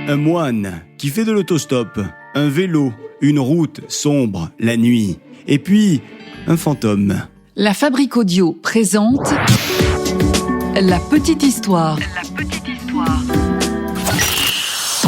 Un moine qui fait de l'autostop, un vélo, une route sombre la nuit, et puis un fantôme. La Fabrique Audio présente La Petite Histoire.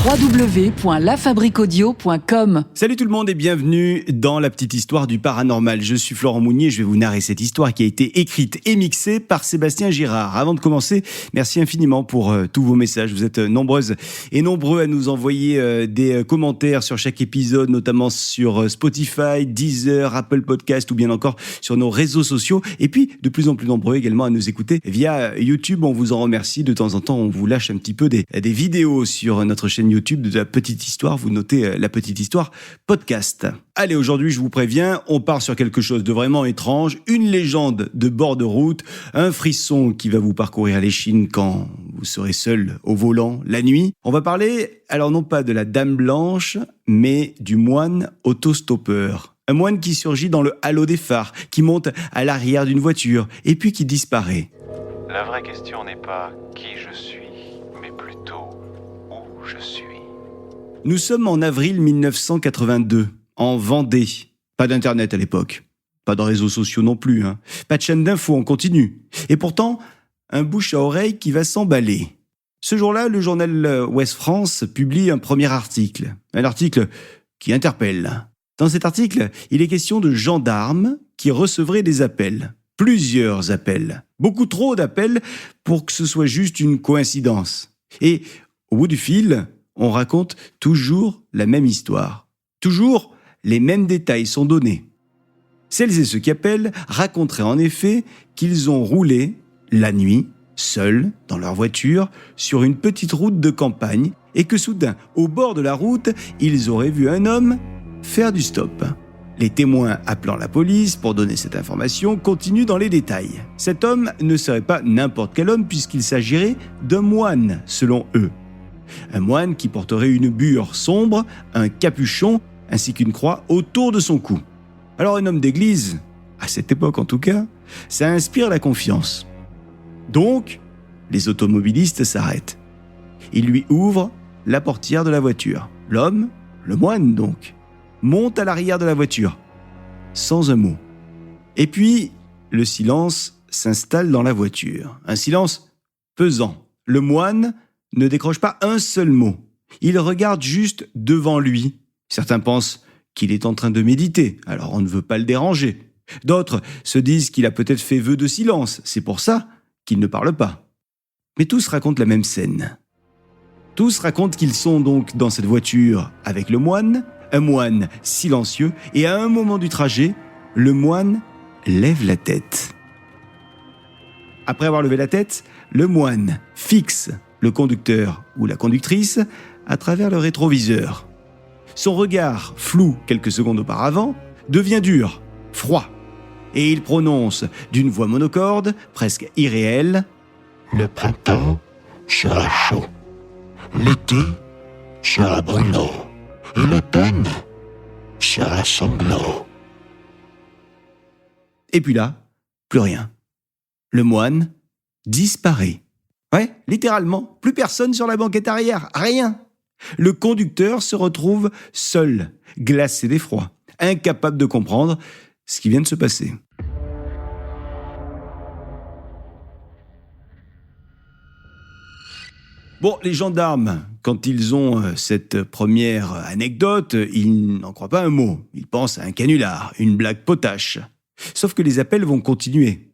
www.lafabriqueaudio.com. Salut tout le monde et bienvenue dans La Petite Histoire du Paranormal. Je suis Florent Mounier, je vais vous narrer cette histoire qui a été écrite et mixée par Sébastien Girard. Avant de commencer, merci infiniment pour tous vos messages. Vous êtes nombreuses et nombreux à nous envoyer des commentaires sur chaque épisode, notamment sur Spotify, Deezer, Apple Podcast ou bien encore sur nos réseaux sociaux. Et puis, de plus en plus nombreux également à nous écouter via YouTube. On vous en remercie. De temps en temps, on vous lâche un petit peu des vidéos sur notre chaîne YouTube de La Petite Histoire. Vous notez La Petite Histoire podcast. Allez, aujourd'hui, je vous préviens, on part sur quelque chose de vraiment étrange, une légende de bord de route, un frisson qui va vous parcourir l'échine quand vous serez seul au volant la nuit. On va parler, alors non pas de la Dame Blanche, mais du moine autostoppeur. Un moine qui surgit dans le halo des phares, qui monte à l'arrière d'une voiture et puis qui disparaît. La vraie question n'est pas qui je suis, mais plutôt où je suis. Nous sommes en avril 1982, en Vendée. Pas d'internet à l'époque, pas de réseaux sociaux non plus, pas de chaîne d'infos en continu. Et pourtant, un bouche à oreille qui va s'emballer. Ce jour-là, le journal Ouest France publie un premier article. Un article qui interpelle. Dans cet article, il est question de gendarmes qui recevraient des appels. Plusieurs appels. Beaucoup trop d'appels pour que ce soit juste une coïncidence. Et au bout du fil, on raconte toujours la même histoire. Toujours les mêmes détails sont donnés. Celles et ceux qui appellent raconteraient en effet qu'ils ont roulé la nuit, seuls, dans leur voiture, sur une petite route de campagne et que soudain, au bord de la route, ils auraient vu un homme faire du stop. Les témoins appelant la police pour donner cette information continuent dans les détails. Cet homme ne serait pas n'importe quel homme puisqu'il s'agirait d'un moine, selon eux. Un moine qui porterait une bure sombre, un capuchon ainsi qu'une croix autour de son cou. Alors un homme d'église, à cette époque en tout cas, ça inspire la confiance. Donc, les automobilistes s'arrêtent. Ils lui ouvrent la portière de la voiture. L'homme, le moine donc, monte à l'arrière de la voiture, sans un mot. Et puis, le silence s'installe dans la voiture. Un silence pesant. Le moine ne décroche pas un seul mot. Il regarde juste devant lui. Certains pensent qu'il est en train de méditer, alors on ne veut pas le déranger. D'autres se disent qu'il a peut-être fait vœu de silence, c'est pour ça qu'il ne parle pas. Mais tous racontent la même scène. Tous racontent qu'ils sont donc dans cette voiture avec le moine, un moine silencieux, et à un moment du trajet, le moine lève la tête. Après avoir levé la tête, le moine fixe le conducteur ou la conductrice à travers le rétroviseur. Son regard, flou quelques secondes auparavant, devient dur, froid, et il prononce d'une voix monocorde, presque irréelle, « Le printemps sera chaud, l'été sera brûlant, et l'automne sera sanglant. » Et puis là, plus rien. Le moine disparaît. Ouais, littéralement, plus personne sur la banquette arrière, rien. Le conducteur se retrouve seul, glacé d'effroi, incapable de comprendre ce qui vient de se passer. Bon, les gendarmes, quand ils ont cette première anecdote, ils n'en croient pas un mot. Ils pensent à un canular, une blague potache. Sauf que les appels vont continuer.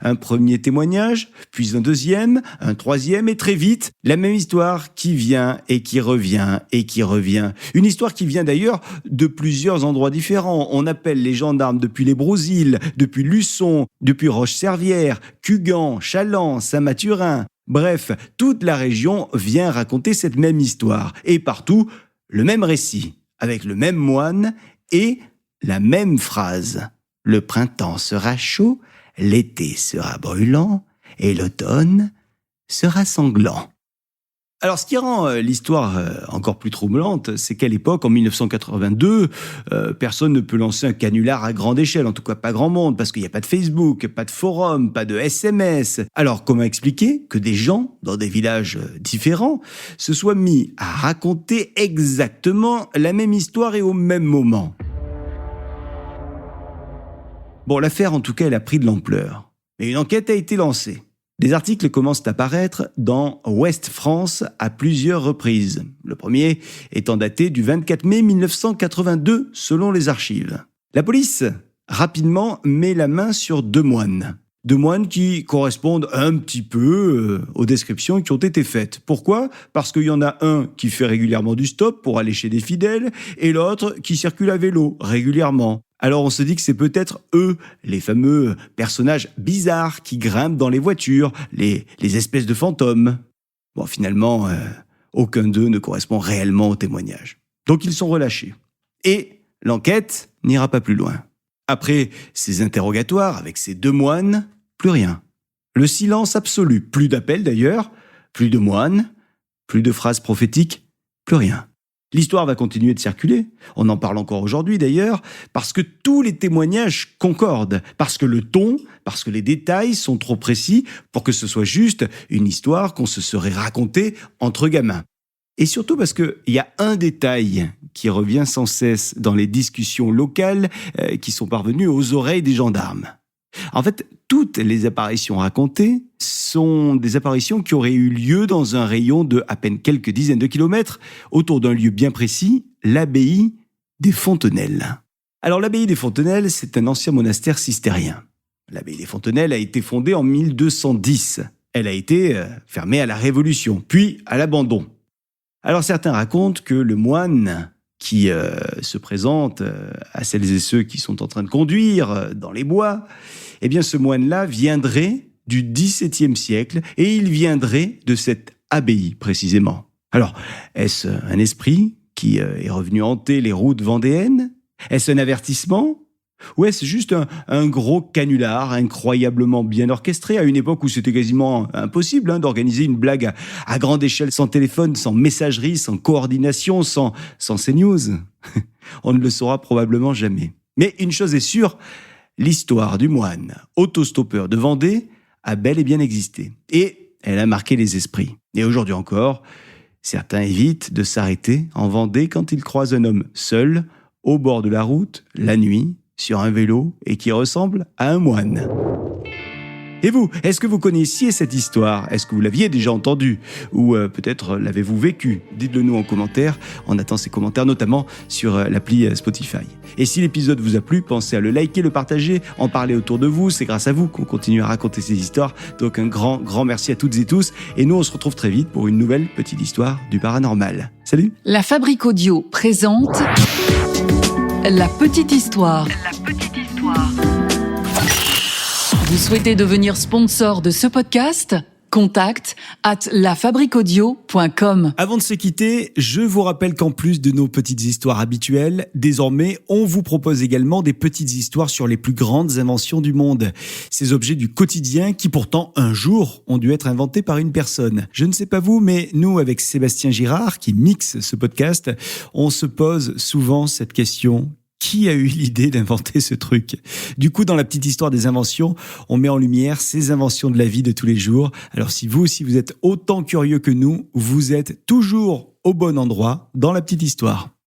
Un premier témoignage, puis un deuxième, un troisième, et très vite, la même histoire qui vient et qui revient et qui revient. Une histoire qui vient d'ailleurs de plusieurs endroits différents. On appelle les gendarmes depuis les Brousilles, depuis Luçon, depuis Roche-Servière, Cugand, Chaland, Saint-Mathurin. Bref, toute la région vient raconter cette même histoire. Et partout, le même récit, avec le même moine et la même phrase. Le printemps sera chaud, l'été sera brûlant et l'automne sera sanglant. Alors, ce qui rend l'histoire encore plus troublante, c'est qu'à l'époque, en 1982, personne ne peut lancer un canular à grande échelle, en tout cas pas grand monde, parce qu'il n'y a pas de Facebook, pas de forum, pas de SMS. Alors, comment expliquer que des gens, dans des villages différents, se soient mis à raconter exactement la même histoire et au même moment ? Bon, l'affaire, en tout cas, elle a pris de l'ampleur. Et une enquête a été lancée. Des articles commencent à paraître dans Ouest France à plusieurs reprises. Le premier étant daté du 24 mai 1982, selon les archives. La police, rapidement, met la main sur 2 moines. 2 moines qui correspondent un petit peu aux descriptions qui ont été faites. Pourquoi ? Parce qu'il y en a un qui fait régulièrement du stop pour aller chez des fidèles et l'autre qui circule à vélo régulièrement. Alors on se dit que c'est peut-être eux, les fameux personnages bizarres qui grimpent dans les voitures, les espèces de fantômes. Bon, finalement, aucun d'eux ne correspond réellement au témoignage. Donc ils sont relâchés. Et l'enquête n'ira pas plus loin. Après ces interrogatoires avec ces 2 moines, plus rien. Le silence absolu. Plus d'appels d'ailleurs, plus de moines, plus de phrases prophétiques, plus rien. L'histoire va continuer de circuler, on en parle encore aujourd'hui d'ailleurs, parce que tous les témoignages concordent, parce que le ton, parce que les détails sont trop précis pour que ce soit juste une histoire qu'on se serait racontée entre gamins. Et surtout parce qu'il y a un détail qui revient sans cesse dans les discussions locales qui sont parvenues aux oreilles des gendarmes. En fait, toutes les apparitions racontées sont des apparitions qui auraient eu lieu dans un rayon de à peine quelques dizaines de kilomètres autour d'un lieu bien précis, l'abbaye des Fontenelles. Alors l'abbaye des Fontenelles, c'est un ancien monastère cistérien. L'abbaye des Fontenelles a été fondée en 1210. Elle a été fermée à la Révolution, puis à l'abandon. Alors certains racontent que le moine qui se présente à celles et ceux qui sont en train de conduire dans les bois, eh bien ce moine-là viendrait du XVIIe siècle et il viendrait de cette abbaye précisément. Alors, est-ce un esprit qui est revenu hanter les routes vendéennes ? Est-ce un avertissement ? Ou est-ce juste un gros canular incroyablement bien orchestré à une époque où c'était quasiment impossible d'organiser une blague à grande échelle sans téléphone, sans messagerie, sans coordination, sans CNews ? On ne le saura probablement jamais. Mais une chose est sûre, l'histoire du moine autostoppeur de Vendée a bel et bien existé. Et elle a marqué les esprits. Et aujourd'hui encore, certains évitent de s'arrêter en Vendée quand ils croisent un homme seul, au bord de la route, la nuit, sur un vélo et qui ressemble à un moine. Et vous, est-ce que vous connaissiez cette histoire ? Est-ce que vous l'aviez déjà entendue ? Ou peut-être l'avez-vous vécue ? Dites-le nous en commentaire. On attend ces commentaires notamment sur l'appli Spotify. Et si l'épisode vous a plu, pensez à le liker, le partager, en parler autour de vous. C'est grâce à vous qu'on continue à raconter ces histoires. Donc un grand merci à toutes et tous. Et nous, on se retrouve très vite pour une nouvelle petite histoire du paranormal. Salut ! La Fabrique Audio présente La Petite Histoire. La Petite Histoire. Vous souhaitez devenir sponsor de ce podcast ? Contact @lafabriqueaudio.com. Avant de se quitter, je vous rappelle qu'en plus de nos petites histoires habituelles, désormais, on vous propose également des petites histoires sur les plus grandes inventions du monde. Ces objets du quotidien qui pourtant, un jour, ont dû être inventés par une personne. Je ne sais pas vous, mais nous, avec Sébastien Girard, qui mixe ce podcast, on se pose souvent cette question. Qui a eu l'idée d'inventer ce truc ? Du coup, dans la petite histoire des inventions, on met en lumière ces inventions de la vie de tous les jours. Alors si vous aussi vous êtes autant curieux que nous, vous êtes toujours au bon endroit dans la petite histoire.